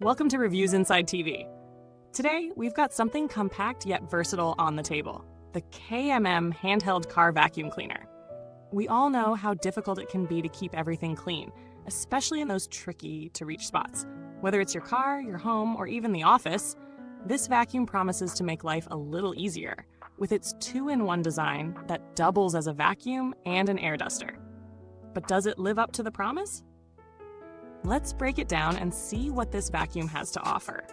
Welcome to Reviewsinsidetv. Today, we've got something compact yet versatile on the table, the KMM Handheld Car Vacuum Cleaner. We all know how difficult it can be to keep everything clean, especially in those tricky-to-reach spots. Whether it's your car, your home, or even the office, this vacuum promises to make life a little easier with its two-in-one design that doubles as a vacuum and an air duster. But does it live up to the promise? Let's break it down and see what this vacuum has to offer.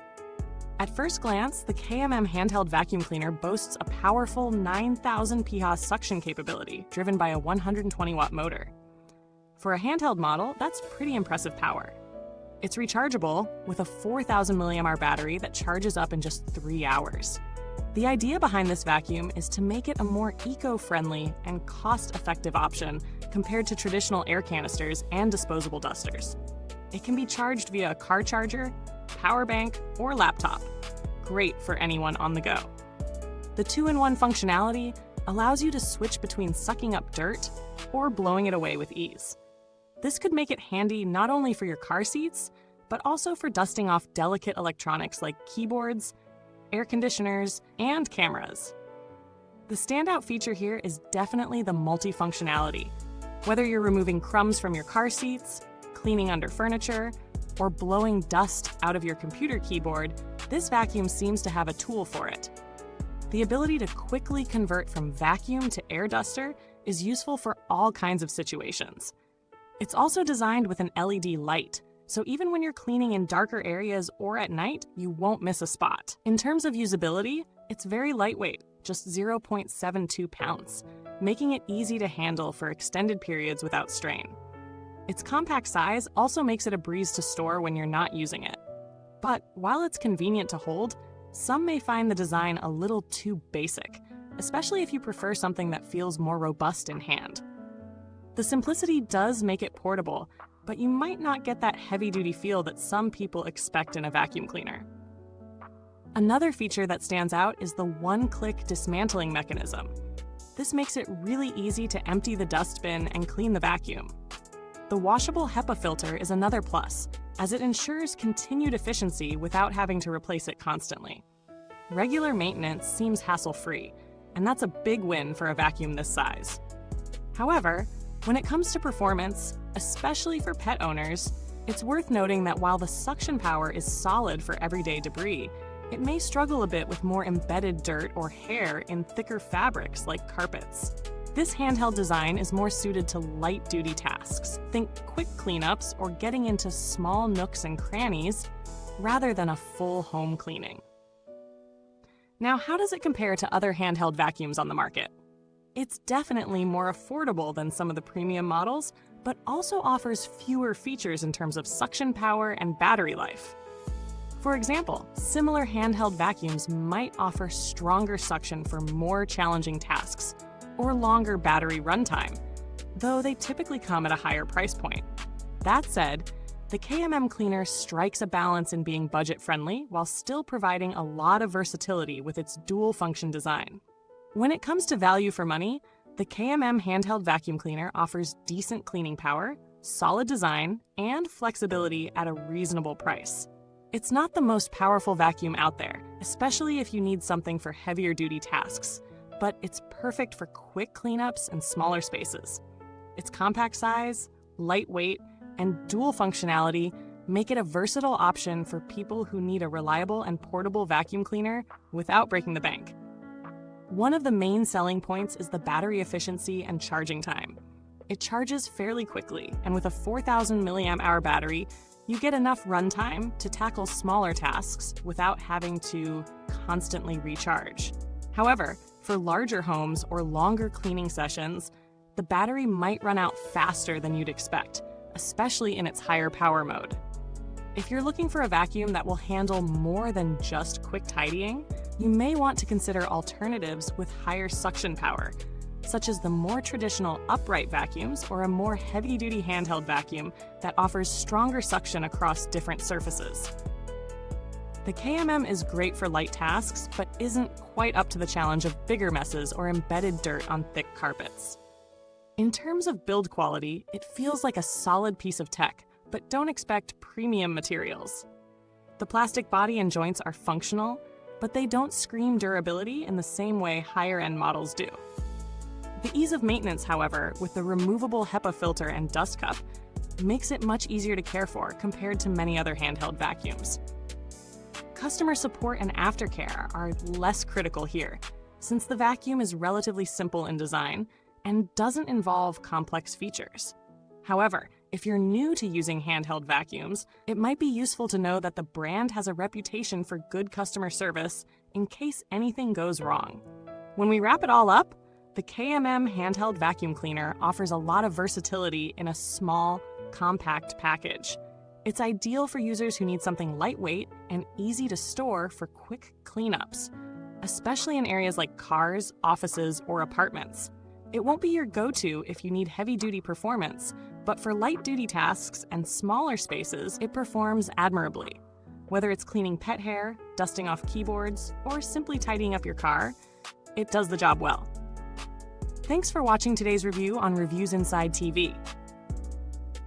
At first glance, the KMM Handheld Vacuum Cleaner boasts a powerful 9,000 PH suction capability driven by a 120-watt motor. For a handheld model, that's pretty impressive power. It's rechargeable with a 4,000 mAh battery that charges up in just 3 hours. The idea behind this vacuum is to make it a more eco-friendly and cost-effective option compared to traditional air canisters and disposable dusters. It can be charged via a car charger, power bank, or laptop. Great for anyone on the go. The two-in-one functionality allows you to switch between sucking up dirt or blowing it away with ease. This could make it handy not only for your car seats, but also for dusting off delicate electronics like keyboards, air conditioners, and cameras. The standout feature here is definitely the multifunctionality. Whether you're removing crumbs from your car seats, cleaning under furniture, or blowing dust out of your computer keyboard, this vacuum seems to have a tool for it. The ability to quickly convert from vacuum to air duster is useful for all kinds of situations. It's also designed with an LED light, so even when you're cleaning in darker areas or at night, you won't miss a spot. In terms of usability, it's very lightweight, just 0.72 pounds, making it easy to handle for extended periods without strain. Its compact size also makes it a breeze to store when you're not using it. But while it's convenient to hold, some may find the design a little too basic, especially if you prefer something that feels more robust in hand. The simplicity does make it portable, but you might not get that heavy-duty feel that some people expect in a vacuum cleaner. Another feature that stands out is the one-click dismantling mechanism. This makes it really easy to empty the dustbin and clean the vacuum. The washable HEPA filter is another plus, as it ensures continued efficiency without having to replace it constantly. Regular maintenance seems hassle-free, and that's a big win for a vacuum this size. However, when it comes to performance, especially for pet owners, it's worth noting that while the suction power is solid for everyday debris, it may struggle a bit with more embedded dirt or hair in thicker fabrics like carpets. This handheld design is more suited to light-duty tasks. Think quick cleanups or getting into small nooks and crannies, rather than a full home cleaning. Now, how does it compare to other handheld vacuums on the market? It's definitely more affordable than some of the premium models, but also offers fewer features in terms of suction power and battery life. For example, similar handheld vacuums might offer stronger suction for more challenging tasks, or longer battery runtime, though they typically come at a higher price point. That said, the KMM cleaner strikes a balance in being budget-friendly while still providing a lot of versatility with its dual-function design. When it comes to value for money, the KMM Handheld Vacuum Cleaner offers decent cleaning power, solid design, and flexibility at a reasonable price. It's not the most powerful vacuum out there, especially if you need something for heavier-duty tasks, but it's perfect for quick cleanups and smaller spaces. Its compact size, lightweight, and dual functionality make it a versatile option for people who need a reliable and portable vacuum cleaner without breaking the bank. One of the main selling points is the battery efficiency and charging time. It charges fairly quickly, and with a 4,000 mAh battery, you get enough runtime to tackle smaller tasks without having to constantly recharge. However, for larger homes or longer cleaning sessions, the battery might run out faster than you'd expect, especially in its higher power mode. If you're looking for a vacuum that will handle more than just quick tidying, you may want to consider alternatives with higher suction power, such as the more traditional upright vacuums or a more heavy-duty handheld vacuum that offers stronger suction across different surfaces. The KMM is great for light tasks, but isn't quite up to the challenge of bigger messes or embedded dirt on thick carpets. In terms of build quality, it feels like a solid piece of tech, but don't expect premium materials. The plastic body and joints are functional, but they don't scream durability in the same way higher-end models do. The ease of maintenance, however, with the removable HEPA filter and dust cup, makes it much easier to care for compared to many other handheld vacuums. Customer support and aftercare are less critical here, since the vacuum is relatively simple in design and doesn't involve complex features. However, if you're new to using handheld vacuums, it might be useful to know that the brand has a reputation for good customer service in case anything goes wrong. When we wrap it all up, the KMM Handheld Vacuum Cleaner offers a lot of versatility in a small, compact package. It's ideal for users who need something lightweight and easy to store for quick cleanups, especially in areas like cars, offices, or apartments. It won't be your go-to if you need heavy-duty performance, but for light-duty tasks and smaller spaces, it performs admirably. Whether it's cleaning pet hair, dusting off keyboards, or simply tidying up your car, it does the job well. Thanks for watching today's review on Reviewsinsidetv.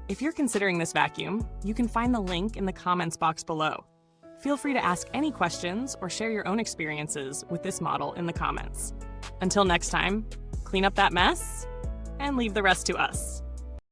If you're considering this vacuum, you can find the link in the comments box below. Feel free to ask any questions or share your own experiences with this model in the comments. Until next time, clean up that mess and leave the rest to us.